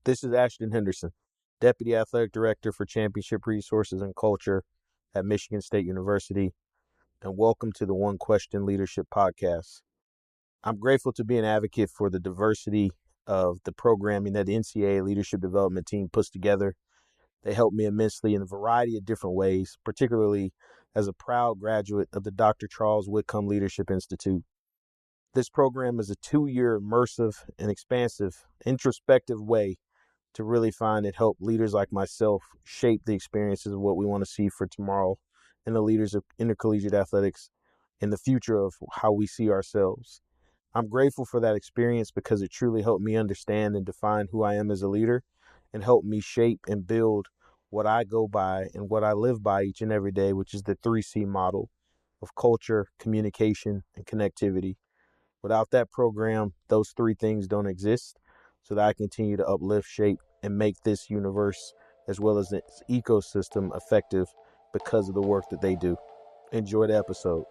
This is Ashton Henderson, Deputy Athletic Director for Championship Resources and Culture at Michigan State University, and welcome to the One Question Leadership Podcast. I'm grateful to be an advocate for the diversity of the programming that the NCAA Leadership Development Team puts together. They helped me immensely in a variety of different ways, particularly as a proud graduate of the Dr. Charles Whitcomb Leadership Institute. This program is a 2-year immersive and expansive, introspective way to really find and help leaders like myself shape the experiences of what we want to see for tomorrow and the leaders of intercollegiate athletics in the future of how we see ourselves. I'm grateful for that experience because it truly helped me understand and define who I am as a leader and helped me shape and build what I go by and what I live by each and every day, which is the 3C model of culture, communication, and connectivity. Without that program, those three things don't exist, so that I continue to uplift, shape, and make this universe as well as its ecosystem effective because of the work that they do. Enjoy the episode.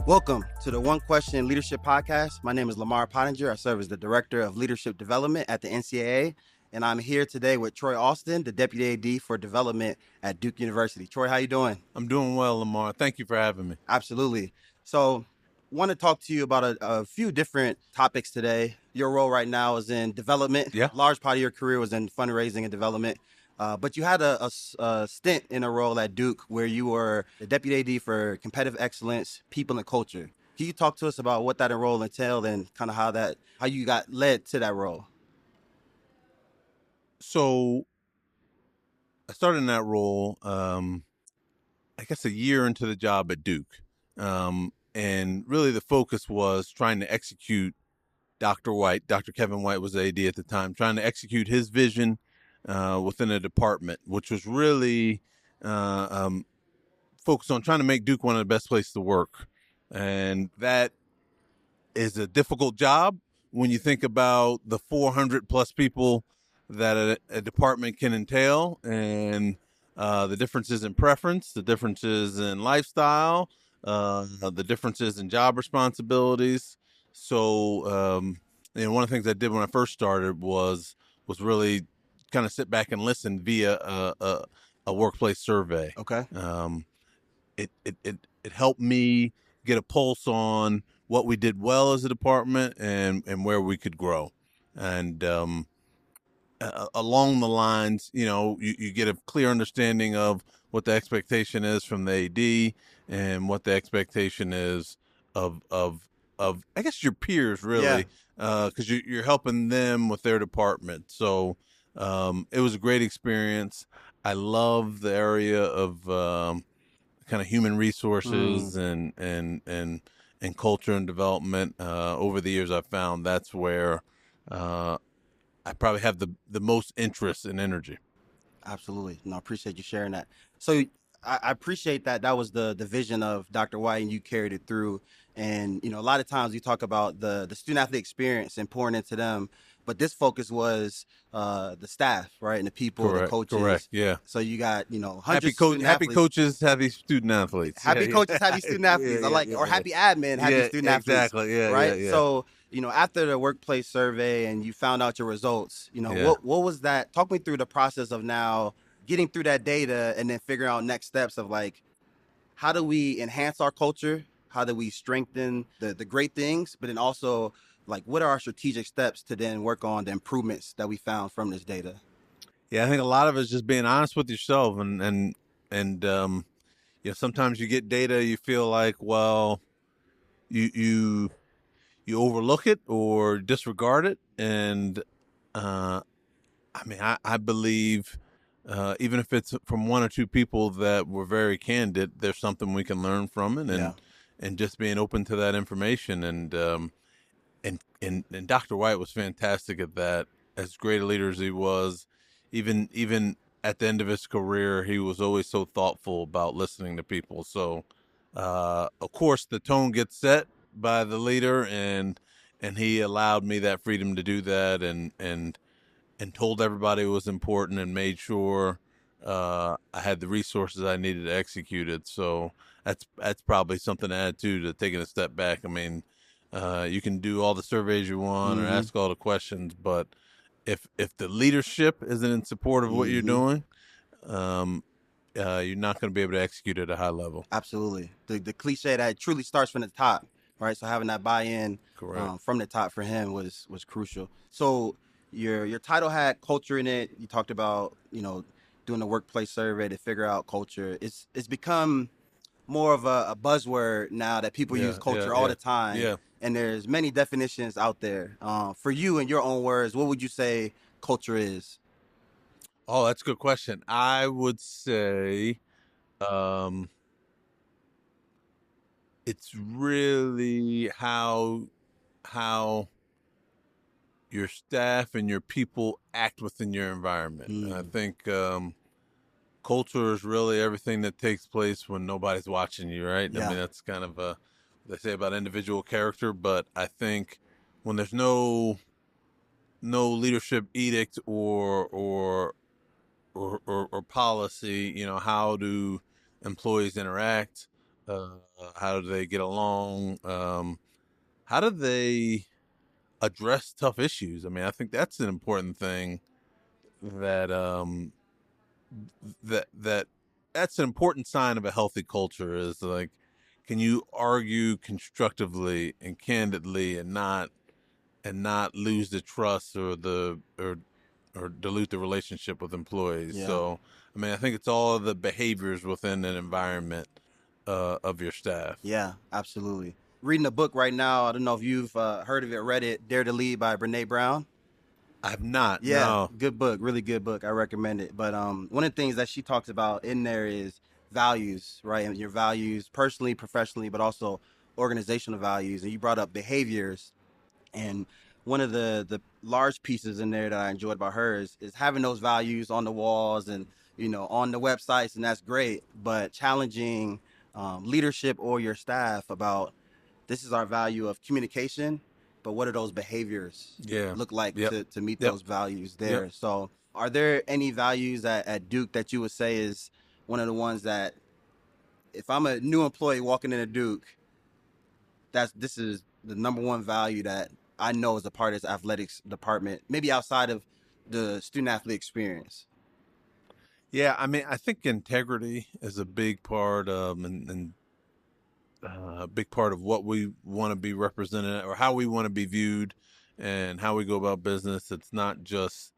Welcome to the One Question Leadership Podcast. My name is Lamarr Pottinger. I serve as the Director of Leadership Development at the NCAA, and I'm here today with Troy Austin, the Deputy AD for Development at Duke University. Troy, how you doing? I'm doing well, Lamarr. Thank you for having me. Absolutely. So, want to talk to you about a few different topics today. Your role right now is in development. Yeah. A large part of your career was in fundraising and development. But you had a stint in a role at Duke where you were the Deputy AD for Competitive Excellence, People and Culture. Can you talk to us about what that role entailed and kind of how you got led to that role? So I started in that role, I guess a year into the job at Duke. And really the focus was trying to execute Dr. Kevin White was the AD at the time, trying to execute his vision within a department, which was really focused on trying to make Duke one of the best places to work. And that is a difficult job when you think about the 400 plus people that a department can entail, and the differences in preference, the differences in lifestyle, the differences in job responsibilities. So, one of the things I did when I first started was really kind of sit back and listen via a workplace survey. Okay. It helped me get a pulse on what we did well as a department and where we could grow. And along the lines, you get a clear understanding of what the expectation is from the AD and what the expectation is of I guess your peers, really, because you're helping them with their department. So it was a great experience. I love the area of kind of human resources and culture and development. Over the years, I've found that's where I probably have the most interest and energy. Absolutely. No, I appreciate you sharing that. So I appreciate that was the vision of Dr. White and you carried it through. And, a lot of times you talk about the student athlete experience and pouring into them, but this focus was the staff, right? And the people, Correct, the coaches. Correct, yeah. So you got, hundreds happy of student happy athletes. coaches, happy student athletes. Happy coaches, happy student athletes. Or happy admin, happy student athletes. Exactly, yeah, right? Yeah. So, after the workplace survey and you found out your results, what was that? Talk me through the process of now getting through that data and then figuring out next steps of how do we enhance our culture? How do we strengthen the great things? But then also, what are our strategic steps to then work on the improvements that we found from this data? Yeah, I think a lot of it is just being honest with yourself, and sometimes you get data, you feel like, well, you overlook it or disregard it, and I believe even if it's from one or two people that were very candid, there's something we can learn from it, and just being open to that information, and Dr. White was fantastic at that. As great a leader as he was, even at the end of his career, he was always so thoughtful about listening to people. So, of course, the tone gets set by the leader, and he allowed me that freedom to do that, and told everybody it was important, and made sure I had the resources I needed to execute it. So that's probably something to add to taking a step back. I mean, you can do all the surveys you want or ask all the questions, but if the leadership isn't in support of what you're doing, you're not going to be able to execute at a high level. Absolutely. The cliche that it truly starts from the top, right? So having that buy-in from the top for him was crucial. So your title had culture in it. You talked about, doing a workplace survey to figure out culture. It's become more of a buzzword now that people use culture all the time. Yeah. And there's many definitions out there. For you, in your own words, what would you say culture is? Oh, that's a good question. I would say it's really how your staff and your people act within your environment. And I think culture is really everything that takes place when nobody's watching you, right? Yeah. I mean, that's kind of what they say about individual character, but I think when there's no leadership edict or policy, how do employees interact? How do they get along? How do they address tough issues? I mean, I think that's an important thing that that's an important sign of a healthy culture is like, can you argue constructively and candidly and not lose the trust or dilute the relationship with employees. Yeah. So, I mean, I think it's all of the behaviors within an environment of your staff. Yeah, absolutely. Reading a book right now. I don't know if you've heard of it, read it, Dare to Lead by Brene Brown. I have not. Yeah, no. Good book, really good book. I recommend it. But one of the things that she talks about in there is values, right? And your values personally, professionally, but also organizational values. And you brought up behaviors. And one of the large pieces in there that I enjoyed about her is having those values on the walls and, on the websites, and that's great. But challenging leadership or your staff about, this is our value of communication, but what do those behaviors look like to meet those values there? Yep. So are there any values at Duke that you would say is one of the ones that, if I'm a new employee walking into Duke, this is the number one value that I know is a part of this athletics department, maybe outside of the student athlete experience? Yeah, I mean, I think integrity is a big part and a big part of what we want to be represented or how we want to be viewed and how we go about business. It's not just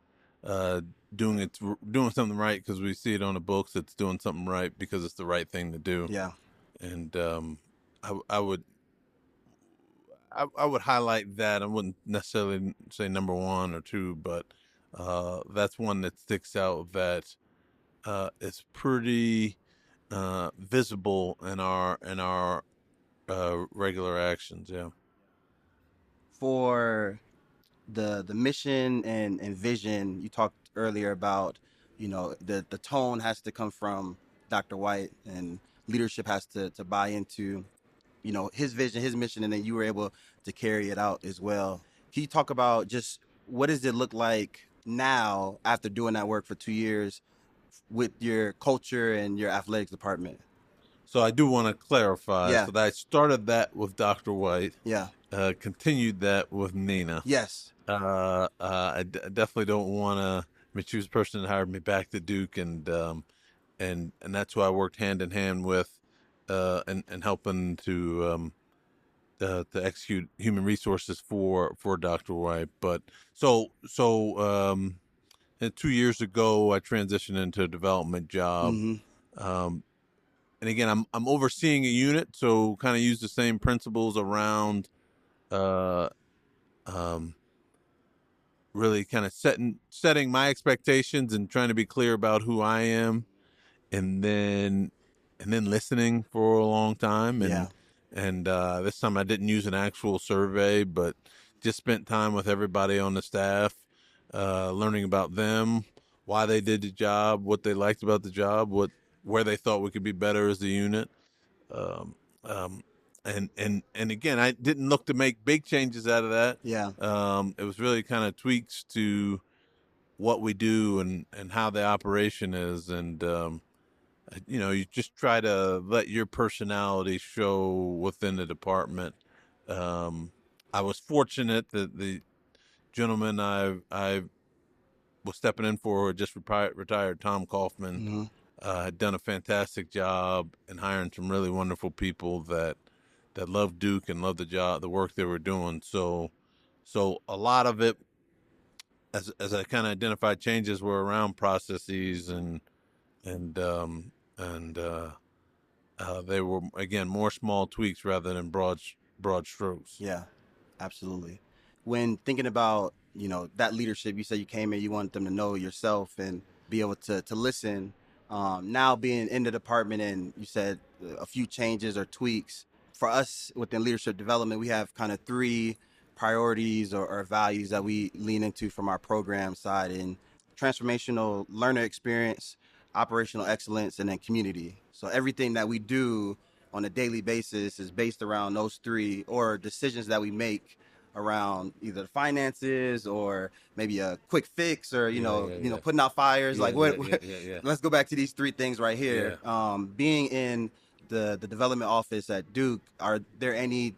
doing something right because we see it on the books. It's doing something right because it's the right thing to do. Yeah. And I would highlight that. I wouldn't necessarily say number one or two, but that's one that sticks out that is pretty visible in our regular actions. Yeah. For the mission and vision, you talked earlier about, the tone has to come from Dr. White, and leadership has to buy into, his vision, his mission, and then you were able to carry it out as well. Can you talk about just what does it look like now after doing that work for 2 years with your culture and your athletics department? So I do want to clarify. Yeah. So that I started that with Dr. White. Yeah. Continued that with Nina. Yes. I definitely don't want to. I mean, she was the person that hired me back to Duke, and that's who I worked hand in hand with, and helping to execute human resources for Dr. White. But so 2 years ago, I transitioned into a development job. And again, I'm overseeing a unit, so kind of use the same principles around really kind of setting my expectations and trying to be clear about who I am, and then listening for a long time. And this time I didn't use an actual survey, but just spent time with everybody on the staff, learning about them, why they did the job, what they liked about the job, where they thought we could be better as a unit. And again, I didn't look to make big changes out of that. Yeah. It was really kind of tweaks to what we do and how the operation is. And You just try to let your personality show within the department. I was fortunate that the gentleman I was stepping in for, who had just retired, Tom Kaufman, Mm-hmm. had done a fantastic job in hiring some really wonderful people that loved Duke and loved the job, the work they were doing. So a lot of it, as I kind of identified changes, were around processes and and they were, again, more small tweaks rather than broad strokes. Yeah, absolutely. When thinking about, that leadership, you said you came in, you wanted them to know yourself and be able to listen. Now being in the department, and you said a few changes or tweaks. For us within leadership development, we have kind of three priorities or values that we lean into from our program side: in transformational learner experience, operational excellence, and then community. So everything that we do on a daily basis is based around those three, or decisions that we make around either the finances or maybe a quick fix, or putting out fires. Like let's go back to these three things right here. Being in the development office at Duke, are there any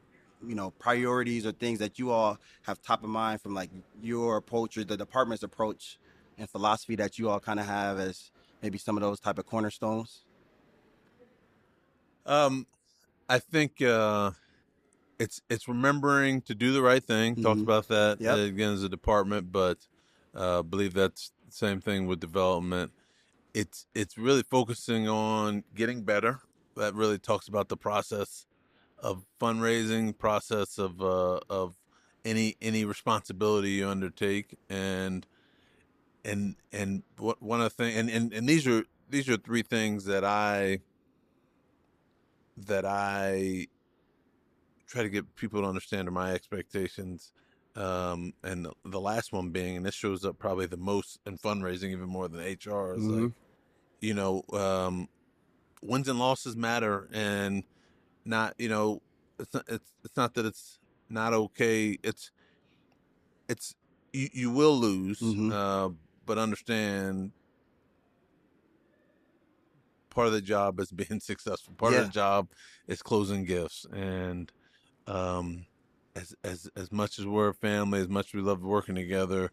priorities or things that you all have top of mind from like your approach or the department's approach and philosophy that you all kind of have as maybe some of those type of cornerstones? I think it's remembering to do the right thing. Talked Mm-hmm. about that Yep. again as a department, but believe that's the same thing with development. It's really focusing on getting better. That really talks about the process of fundraising, process of any responsibility you undertake, and what one of the things, and these are three things that I try to get people to understand are my expectations. And the last one being, and this shows up probably the most in fundraising, even more than HR, is Mm-hmm. like, wins and losses matter, and not, it's not that it's not okay. It's you will lose, Mm-hmm. but understand part of the job is being successful. Part of Yeah. the job is closing gifts, and um, as much as we're a family, as much as we love working together,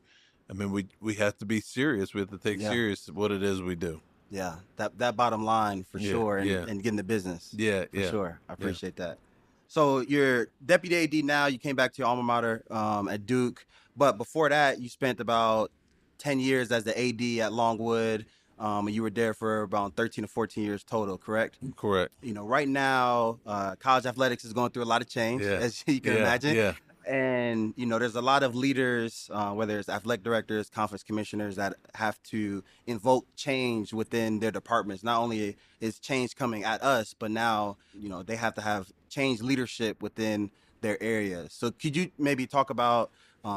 I mean, we have to be serious. We have to take Yeah. serious what it is we do. Yeah. That bottom line for Yeah, sure, yeah, and getting the business yeah, for yeah, sure. I yeah. appreciate that. So you're deputy AD now. You came back to your alma mater at Duke, but before that, you spent about 10 years as the AD at Longwood. And you were there for about 13 or 14 years total, correct? Correct. Right now, college athletics is going through a lot of change, Yeah, as you can yeah, imagine. yeah. And, there's a lot of leaders, whether it's athletic directors, conference commissioners, that have to invoke change within their departments. Not only is change coming at us, but now, they have to have change leadership within their areas. So could you maybe talk about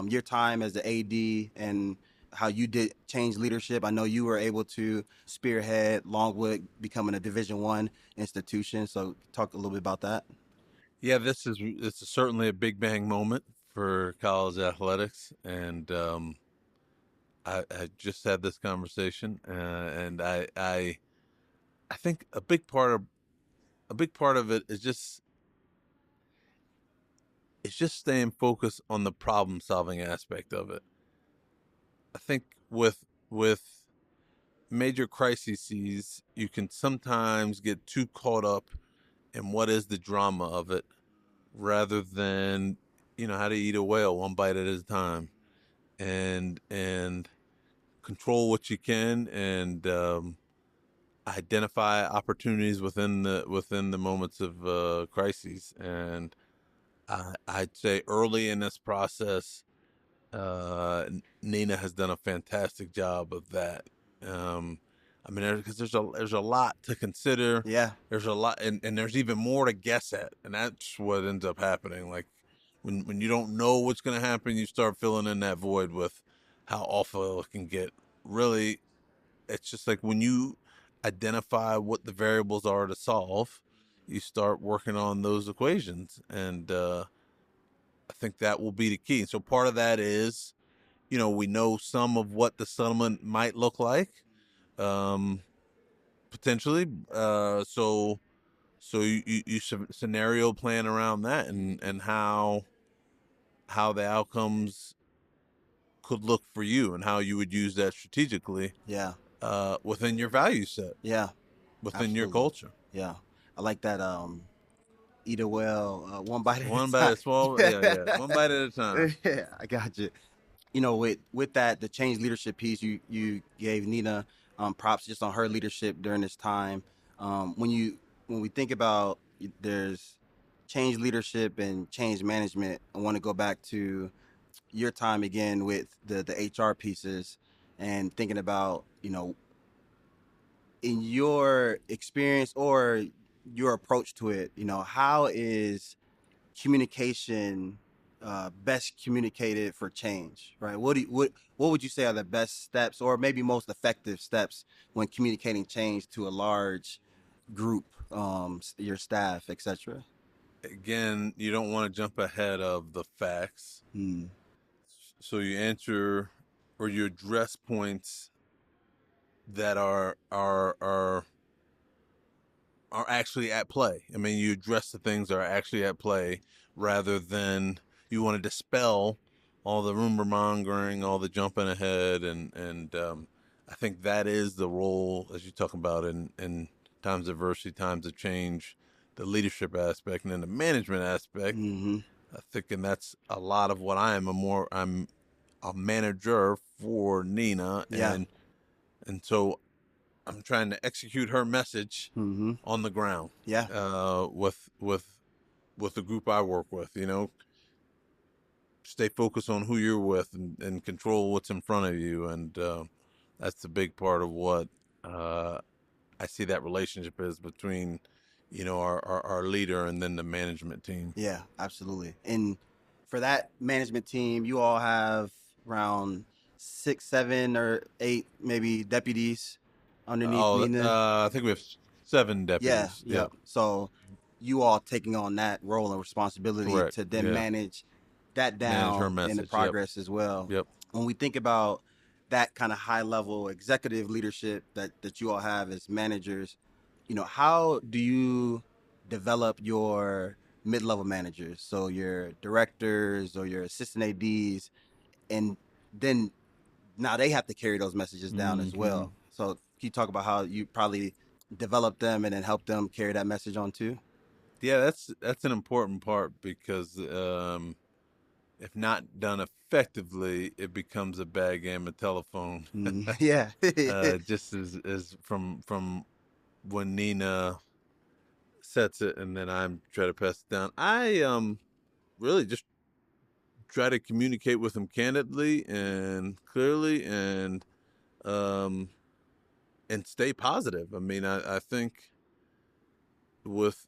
your time as the AD and how you did change leadership? I know you were able to spearhead Longwood becoming a Division I institution. So talk a little bit about that. Yeah, this is certainly a big bang moment for college athletics, and I just had this conversation, and I think a big part of it is just it's just staying focused on the problem solving aspect of it. I think with major crises, you can sometimes get too caught up in what is the drama of it, rather than how to eat a whale one bite at a time, and control what you can, and identify opportunities within the moments of crises. And I'd say early in this process, Nina has done a fantastic job of that. I mean, because there's a lot to consider. Yeah. There's a lot, and there's even more to guess at, and that's what ends up happening. Like when you don't know what's going to happen, you start filling in that void with how awful it can get. Really, it's just like when you identify what the variables are to solve, you start working on those equations, and I think that will be the key. And so part of that is, we know some of what the settlement might look like. Um, Potentially. So you scenario plan around that, and how the outcomes could look for you, and how you would use that strategically. Yeah. Within your value set. Yeah. Within your Absolutely. culture. Yeah. I like that. Eat it well, one bite at a One time. bite at small. Yeah. One bite at a time. Yeah, I got you. With that, the change leadership piece, you gave Nina props just on her leadership during this time. When we think about there's change leadership and change management, I want to go back to your time again with the HR pieces and thinking about, in your experience or your approach to it, how is communication best communicated for change, right? What would you say are the best steps, or maybe most effective steps, when communicating change to a large group, your staff, etc.? Again, you don't want to jump ahead of the facts. So you answer, or you address points that are actually at play. I mean, you address the things that are actually at play, rather than you want to dispel all the rumor mongering, all the jumping ahead, and I think that is the role, as you talk about, in times of adversity, times of change, the leadership aspect, and then the management aspect. I think, and that's a lot of what I am. I'm a manager for Nina, and so I'm trying to execute her message on the ground. Yeah. With the group I work with, stay focused on who you're with, and control what's in front of you, and that's the big part of what I see that relationship is between, our leader and then the management team. Yeah, absolutely. And for that management team, you all have around 6, 7, or 8 maybe deputies underneath Nina. I think we have 7 deputies. Yeah. So you all taking on that role and responsibility. Correct. To then manage that Manage her down message. in the progress as well. Yep. When we think about that kind of high level executive leadership that you all have as managers, how do you develop your mid-level managers, so your directors or your assistant ADs, and then now they have to carry those messages down as well. So can you talk about how you probably develop them and then help them carry that message on too? Yeah, that's an important part, because if not done effectively, it becomes a bad game of telephone. Yeah. Just as from when Nina sets it, and then I'm try to pass it down. I really just try to communicate with them candidly and clearly, and stay positive. I mean, I think with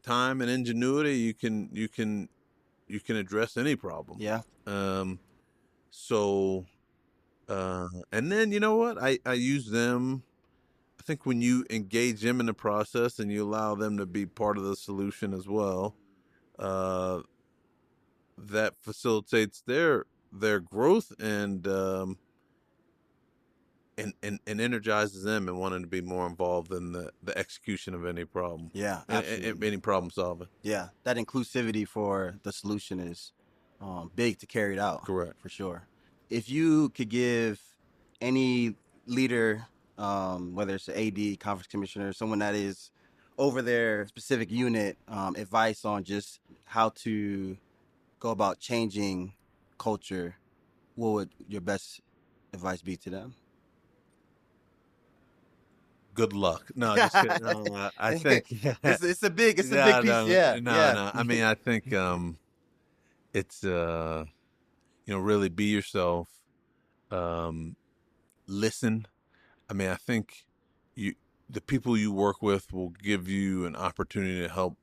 time and ingenuity, you can address any problem. Yeah. So and then, you know what, I use them. I think when you engage them in the process and you allow them to be part of the solution as well, that facilitates their growth, and energizes them and wanting to be more involved in the execution of any problem. Yeah, absolutely. Any problem solving. Yeah, that inclusivity for the solution is big to carry it out. Correct. For sure. If you could give any leader, whether it's an AD, conference commissioner, someone that is over their specific unit, advice on just how to go about changing culture, what would your best advice be to them? Good luck. No, just kidding. No, I think it's a big piece. No. I mean, I think it's really be yourself. Listen. I mean, I think the people you work with will give you an opportunity to help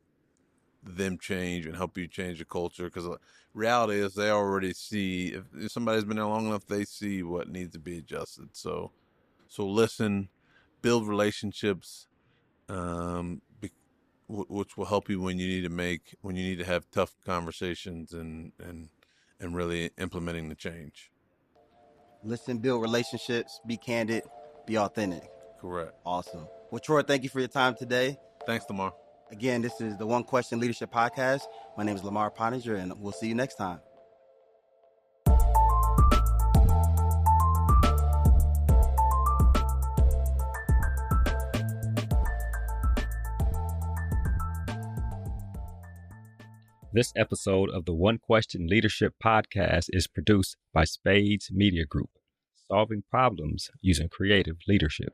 them change and help you change the culture, because the reality is they already see, if somebody's been there long enough, they see what needs to be adjusted. So listen, build relationships, which will help you when you need to have tough conversations, and really implementing the change. Listen, build relationships, be candid, be authentic. Correct. Awesome. Well, Troy, thank you for your time today. Thanks, Lamarr. Again, this is the One Question Leadership Podcast. My name is Lamarr Pottinger, and we'll see you next time. This episode of the One Question Leadership Podcast is produced by Spades Media Group, solving problems using creative leadership.